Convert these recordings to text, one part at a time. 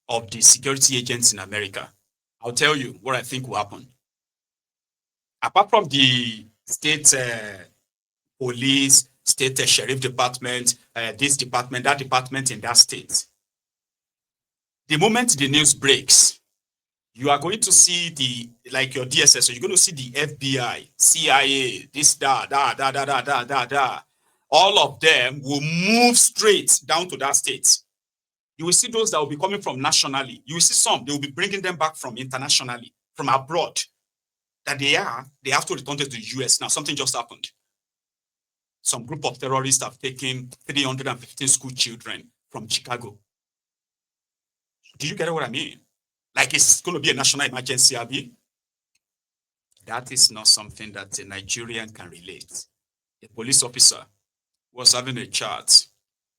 of the security agents in America. I'll tell you what I think will happen. Apart from the state police, state sheriff department, this department, that department in that state, the moment the news breaks, you are going to see like your DSS, so you're going to see the FBI, CIA, this, da. All of them will move straight down to that state. You will see those that will be coming from nationally. You will see some, they will be bringing them back from internationally, from abroad. That they have to return to the US now. Something just happened. Some group of terrorists have taken 315 school children from Chicago. Do you get what I mean? Like it's going to be a national emergency, Abi? That is not something that a Nigerian can relate. A police officer was having a chat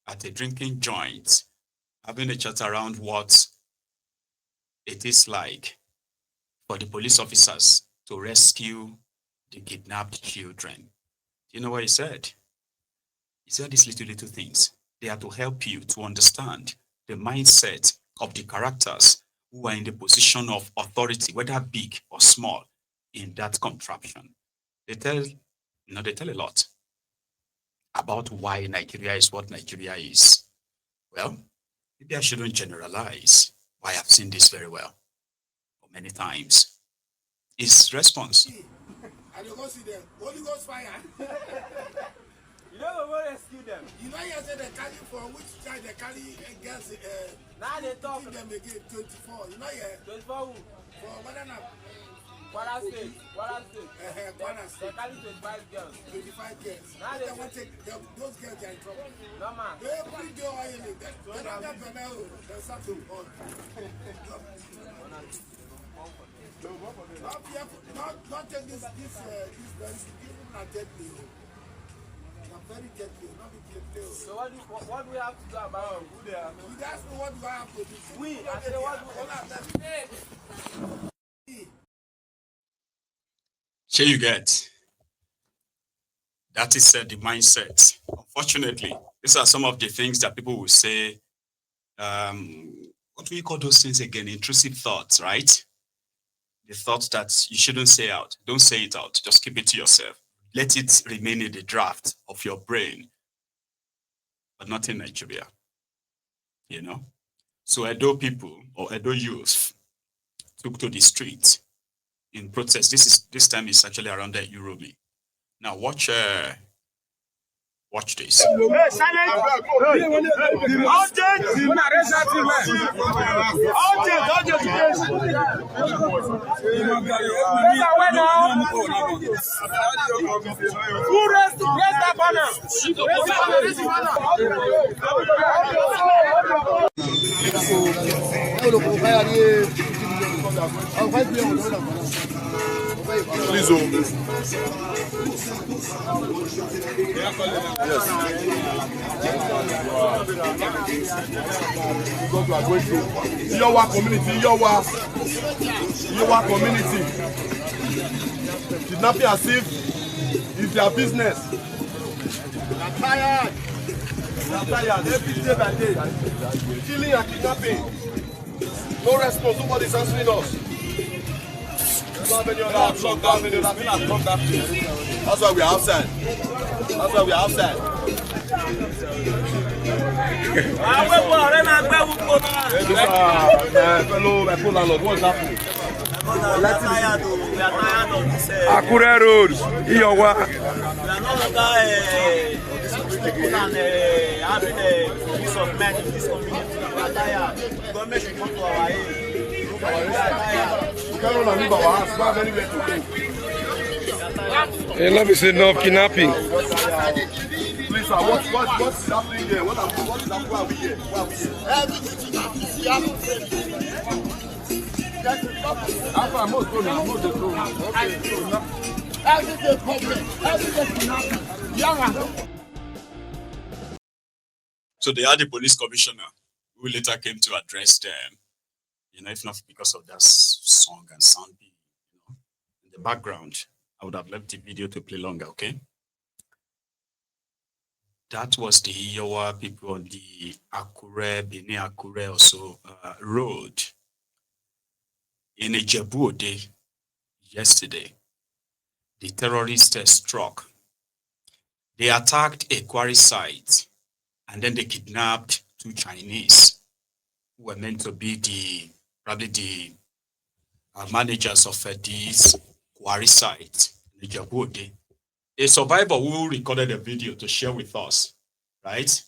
at a drinking joint, having a chat around what it is like for the police officers to rescue the kidnapped children. Do you know what he said? He said these little things. They are to help you to understand the mindset of the characters who are in the position of authority, whether big or small, in that contraption. They tell a lot about why Nigeria is what Nigeria is. Well, maybe I shouldn't generalize. I have seen this very well many times. His response. I don't go see them. Holy Ghost fire. You don't go rescue them. You know you said they carry for which child they carry girls. Now they talk them again 24. You know 24 who? For whether not. Kwara State. Kwara State. They carry 25 girls. 25 girls. Now they want to take those girls are in trouble. No man. They bring your oil in. They don't get Benel. There's something on. Not take this medicine. Give them a deadly. Not very deadly. Not be deadly. So what do we have to do about who they are? You ask me what do I have to do? I say what do we have to do? Here you get. That is the mindset. Unfortunately, these are some of the things that people will say. What do we call those things again? Intrusive thoughts, right? The thoughts that you shouldn't say out. Don't say it out. Just keep it to yourself. Let it remain in the draft of your brain, but not in Nigeria. You know? So Edo people or Edo youth took to the streets in protest. This time is actually around the Europe. Now watch this. Please, Iyowa community. Kidnapping as if it's their business. They're tired. Every day by day. Killing and kidnapping. No response. Nobody's answering us. That's why we're outside. Fellow landlord, what's happening? We are tired of this. Akure Road, Iyowa. We are no longer people and having a piece of men in this community. We are tired. Government should come to our aid. We are tired. We cannot leave our house. We have anywhere to go. Enough is enough kidnapping. Please, sir, what is happening here? What is happening? Why are we here? So they had the police commissioner who later came to address them. You know, if not because of that song and sound, you know, in the background, I would have left the video to play longer, okay? That was the Iyowa people on the Akure also road in Ijebu yesterday. The terrorists struck. They attacked a quarry site and then they kidnapped 2 Chinese who were meant to be probably the managers of these quarry sites in Ijebu. A survivor who recorded a video to share with us, right?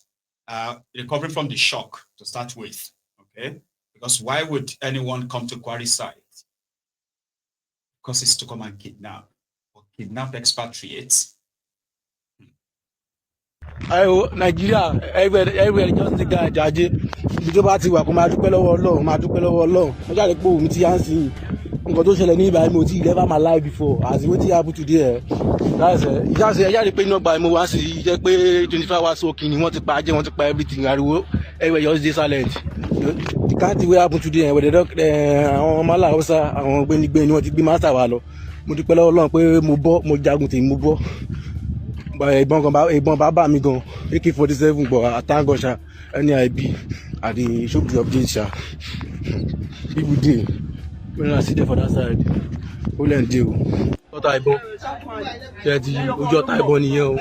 Recovering from the shock to start with, okay? Because why would anyone come to quarry site? Because it's to come and kidnap or kidnap expatriates. Nigeria, everywhere just the guy judge. Ibi tó bá ti wà kó máa dúpẹ́ lọ́wọ́ Ọlọ́run, máa dúpẹ́ lọ́wọ́ Ọlọ́run. Ó jáde pé òun ti yá ń sìn. Nǹkan tó ṣẹlẹ̀ ní ibà mi ò tí never my life before. As wetin happen today. That's it. Just ẹ jáde pé iná gba mo wá sí jẹ́ pé 24 hours soaking ni wọ́n ti pa ajé, wọ́n ti pa everything ariwo. Everywhere just dey silent. The kind thing wey happen today where the doc àwọn ọmọ aláwọ̀sá àwọn gbénigbé ni wọ́n ti gbé master wa lọ. Mo dúpẹ́ lọ́wọ́ Ọlọ́run pé mo bọ́, mo jagun tèmi mo bọ́. Ìbọn bàbá mi gan AK-47 but I thank God sha NIB at the show the update sha people dey when I see them for that side ó lẹ́ǹ dé o ọ̀tá ìbọn ṣe ti ojú ọ̀tá ìbọn nìyẹn o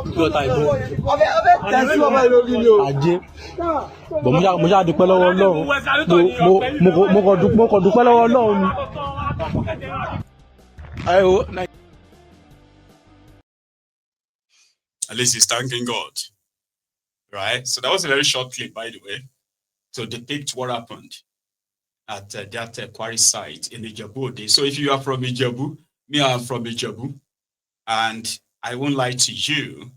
ojú ọ̀tá ìbọn ajé bọ̀ mo ṣáà dúpẹ́ lọ́wọ́ Ọlọ́run mo kàn dúpẹ́ lọ́wọ́ Ọlọ́run ni. At least he's thanking God, right? So that was a very short clip, by the way, to depict what happened at that quarry site in Ijebu. So if you are from Ijebu, me, I'm from Ijebu, and I won't lie to you.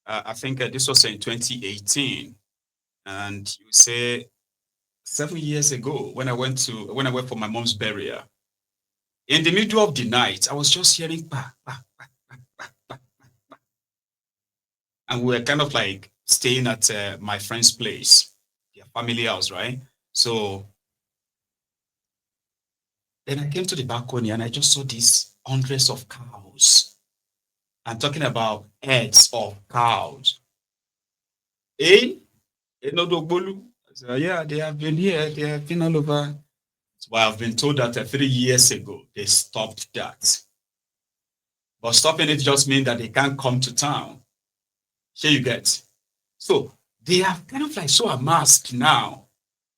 I think this was in 2018, and you say 7 years ago when I went for my mom's burial. In the middle of the night, I was just hearing bah, bah, bah, bah, bah, bah, bah. And we were kind of like staying at my friend's place, their family house, right? So then I came to the balcony and I just saw these hundreds of cows. I'm talking about heads of cows. Yeah, they have been here, they have been all over. But I've been told that 3 years ago, they stopped that. But stopping it just means that they can't come to town. Here you get. So they are kind of like so amassed now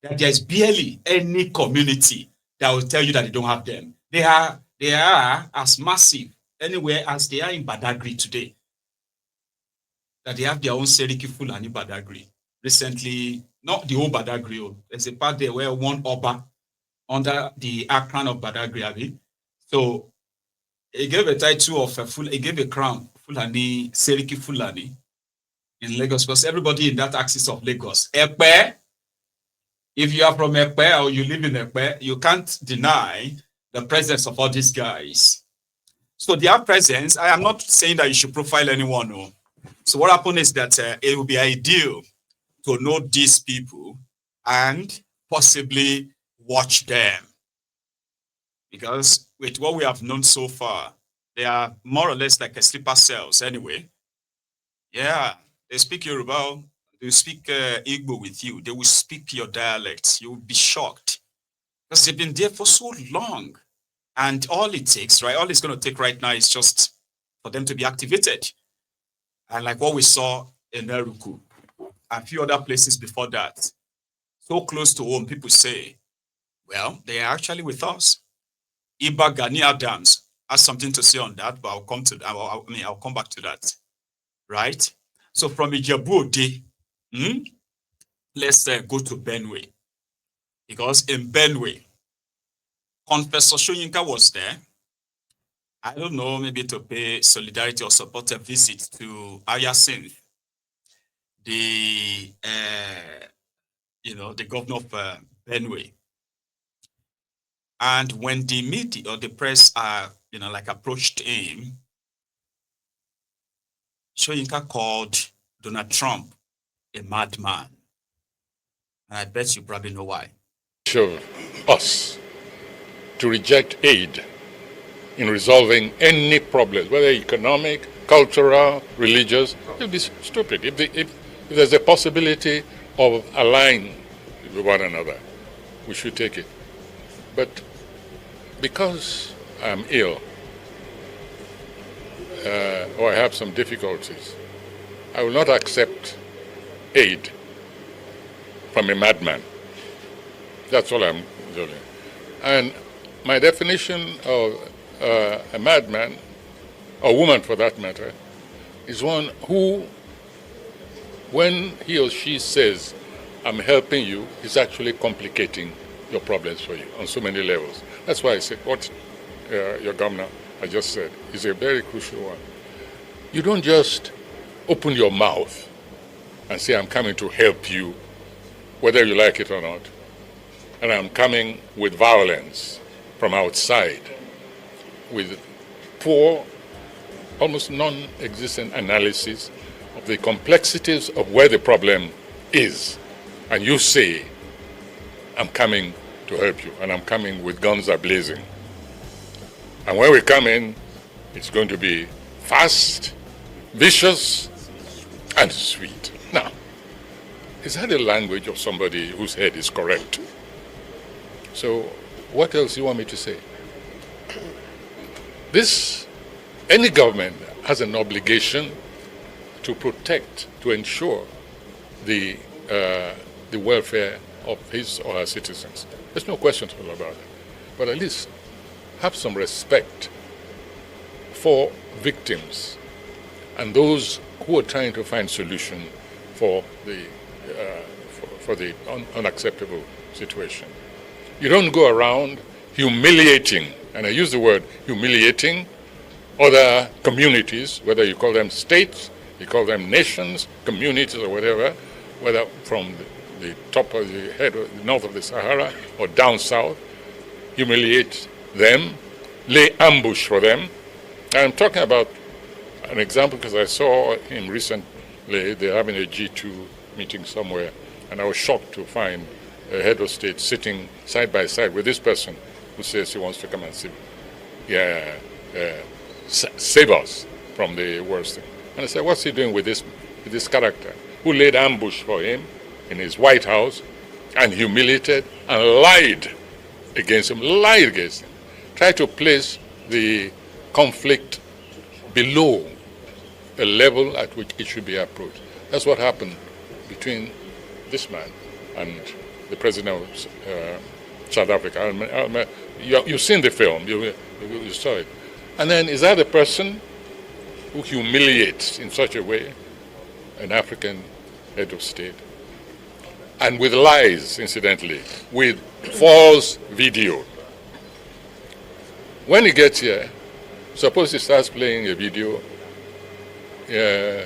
that there's barely any community that will tell you that they don't have them. They are as massive anywhere as they are in Badagry today. That they have their own Seriki Fulani Badagry. Recently, not the whole Badagry, there's a part there where one Oba under the crown of Badagry. So he gave a title of he gave a crown, Fulani, Seriki Fulani in Lagos, because everybody in that axis of Lagos. Epe, if you are from Epe or you live in Epe, you can't deny the presence of all these guys. So their presence, I am not saying that you should profile anyone. No. So what happened is that it would be ideal to know these people and possibly watch them. Because with what we have known so far, they are more or less like a sleeper cells anyway. Yeah, they speak Yoruba, they speak Igbo with you, they will speak your dialects. You will be shocked. Because they've been there for so long. And all it takes, right, all it's going to take right now is just for them to be activated. And like what we saw in Eruku, and a few other places before that, so close to home, people say, well, they are actually with us. Iba Gani Adams has something to say on that, but I'll come to that. I'll come back to that. Right? So from Ijebu, let's go to Benue. Because in Benue, Confessor Soyinka was there. I don't know, maybe to pay solidarity or support a visit to Ayasin, the the governor of Benue. And when the media or the press approached him, Soyinka called Donald Trump a madman. And I bet you probably know why. Show us to reject aid in resolving any problems, whether economic, cultural, religious. It would be stupid. If there's a possibility of allying with one another, we should take it. But because I'm ill, or I have some difficulties, I will not accept aid from a madman. That's all I'm doing. And my definition of a madman, or woman for that matter, is one who, when he or she says, I'm helping you, is actually complicating your problems for you on so many levels. That's why I said what your governor I just said is a very crucial one. You don't just open your mouth and say, I'm coming to help you, whether you like it or not, and I'm coming with violence from outside, with poor, almost non-existent analysis of the complexities of where the problem is. And you say, I'm coming to help you, and I'm coming with guns a-blazing. And when we come in, it's going to be fast, vicious, and sweet. Now, is that the language of somebody whose head is correct? So, what else do you want me to say? Any government has an obligation to protect, to ensure the welfare of his or her citizens. There's no question about it. But at least have some respect for victims and those who are trying to find solution for the unacceptable situation. You don't go around humiliating, and I use the word humiliating, other communities, whether you call them states, you call them nations, communities, or whatever, whether from the top of the head, of the north of the Sahara, or down south, humiliate them, lay ambush for them. I'm talking about an example because I saw him recently, they're having a G2 meeting somewhere, and I was shocked to find a head of state sitting side by side with this person who says he wants to come and save us from the worst thing. And I said, what's he doing with this character who laid ambush for him in his White House and humiliated and lied against him, tried to place the conflict below a level at which it should be approached. That's what happened between this man and the president of South Africa. You've seen the film, you saw it. And then is that the person who humiliates in such a way an African head of state? And with lies, incidentally, with false video. When he gets here, suppose he starts playing a video,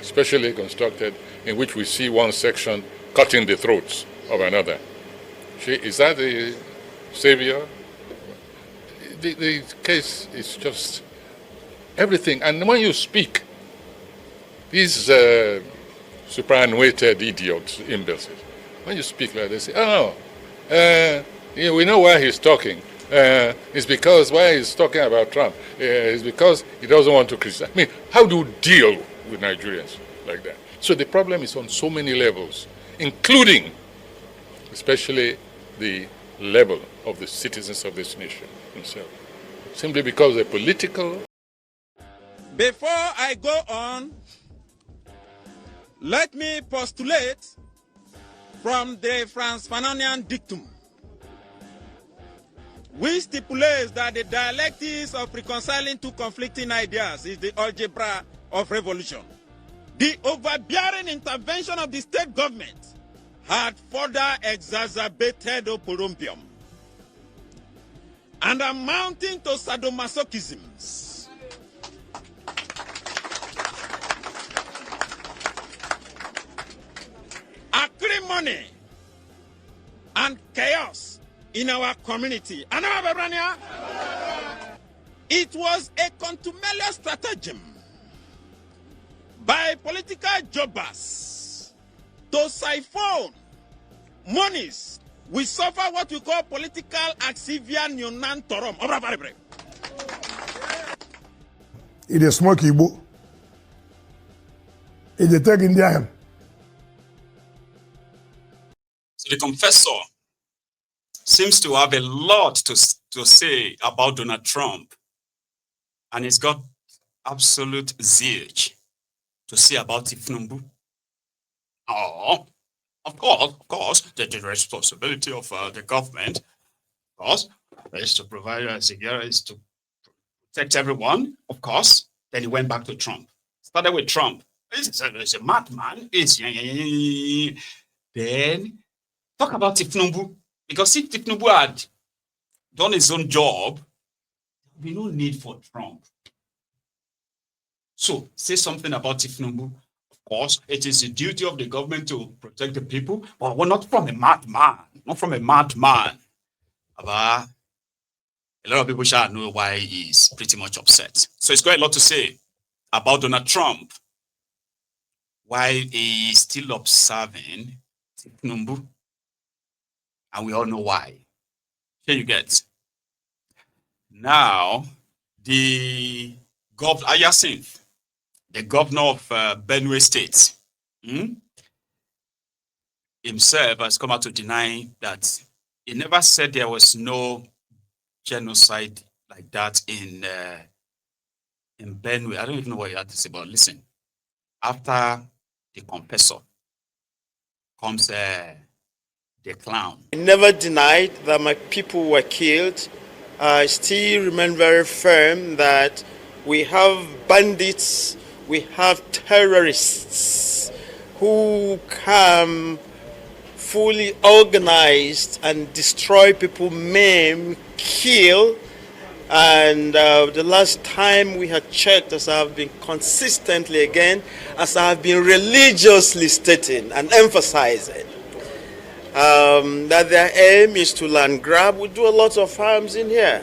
specially constructed, in which we see one section cutting the throats of another. Is that the savior? The case is just everything. And when you speak, these superannuated idiots, imbeciles, when you speak like this, we know why he's talking. It's because why he's talking about Trump is because he doesn't want to criticize. I mean, how do you deal with Nigerians like that? So the problem is on so many levels, including especially the level of the citizens of this nation themselves. Simply because they're political. Before I go on, let me postulate from the Franz Fanonian dictum, which stipulates that the dialectics of reconciling two conflicting ideas is the algebra of revolution. The overbearing intervention of the state government had further exacerbated oporompium and amounting to sadomasochisms. Acrimony and chaos in our community. It was a contumelious stratagem by political jobbers to siphon monies. We suffer what we call political axivia nunantorum. He dey smoke Igbo. He dey take Indian. So the confessor seems to have a lot to say about Donald Trump, and he's got absolute zilch to say about Tinubu. Oh, of course, the responsibility of the government, of course, is to provide security, is to protect everyone, of course. Then he went back to Trump. Started with Trump. He's a madman. Then talk about Tinubu, because if Tinubu had done his own job, there'd be no need for Trump. So say something about Tinubu. Of course, it is the duty of the government to protect the people, but we're not from a madman. Not from a madman. But a lot of people shall know why he's pretty much upset. So he's got a lot to say about Donald Trump, why he's still observing Tinubu, and we all know why. Here you get. Now, the governor, Ayasin, the governor of Benue State, himself has come out to deny that he never said there was no genocide like that in Benue. I don't even know what he had to say, but listen. After the confessor comes the clown. I never denied that my people were killed. I still remain very firm that we have bandits, we have terrorists who come fully organized and destroy people, maim, kill. And the last time we had checked, as I have been consistently again, as I have been religiously stating and emphasizing, that their aim is to land grab. We do a lot of farms in here.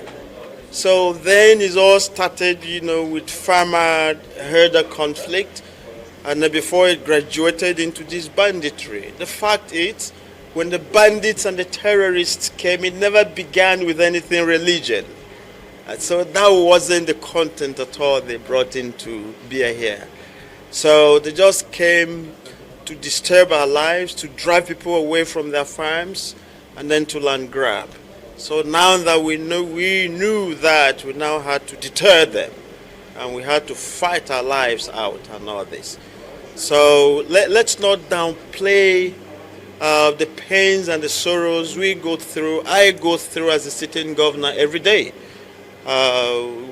So then it all started, with farmer-herder conflict, and then before it graduated into this banditry. The fact is, when the bandits and the terrorists came, it never began with anything religion. And so that wasn't the content at all they brought into beer here. So they just came to disturb our lives, to drive people away from their farms, and then to land grab. So now that we knew that, we now had to deter them, and we had to fight our lives out and all this. So let's not downplay the pains and the sorrows I go through as a sitting governor every day.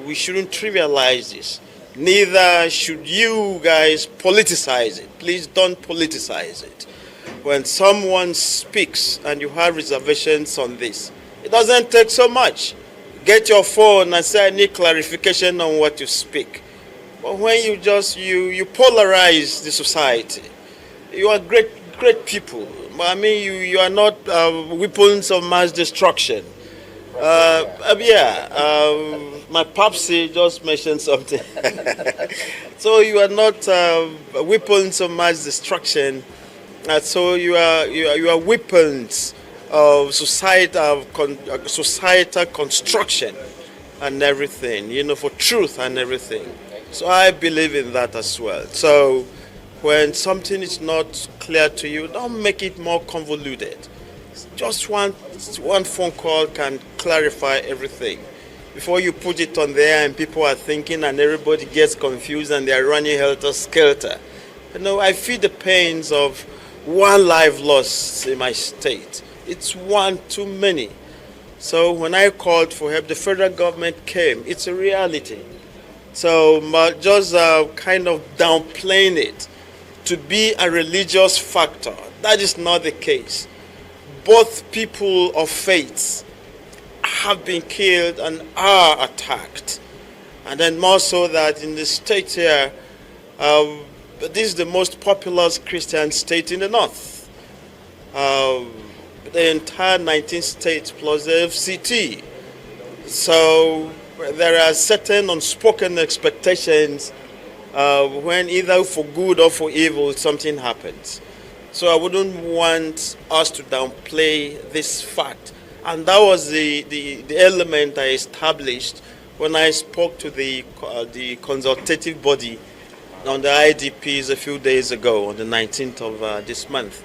We shouldn't trivialize this. Neither should you guys politicize it. Please don't politicize it. When someone speaks and you have reservations on this, it doesn't take so much. Get your phone and say, I need clarification on what you speak. But when you polarize the society, you are great people. But I mean, you are not weapons of mass destruction. My popsy just mentioned something. So you are not weapons of mass destruction. So you are weapons of societal construction and everything. For truth and everything. So I believe in that as well. So when something is not clear to you, don't make it more convoluted. Just one phone call can clarify everything. Before you put it on there and people are thinking and everybody gets confused and they are running helter-skelter. I feel the pains of one life lost in my state. It's one too many. So when I called for help, the federal government came. It's a reality. So just kind of downplaying it to be a religious factor, that is not the case. Both people of faith have been killed and are attacked. And then more so that in the state here, this is the most populous Christian state in the north. The entire 19 states plus the FCT. So there are certain unspoken expectations when either for good or for evil something happens. So I wouldn't want us to downplay this fact. And that was the element I established when I spoke to the consultative body on the IDPs a few days ago, on the 19th of this month.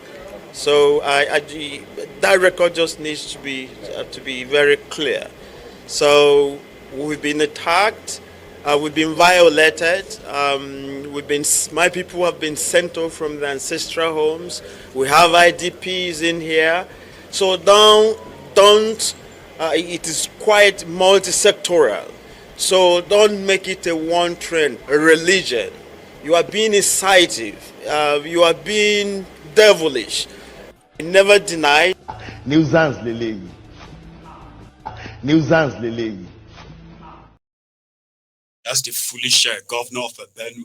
So that record just needs to be very clear. So we've been attacked, we've been violated, my people have been sent off from their ancestral homes. We have IDPs in here. So it is quite multi-sectoral. So don't make it a one trend, a religion. You are being incisive. You are being devilish. Never deny. Nuisance lele. Nuisance lele. That's the foolish governor of Benue.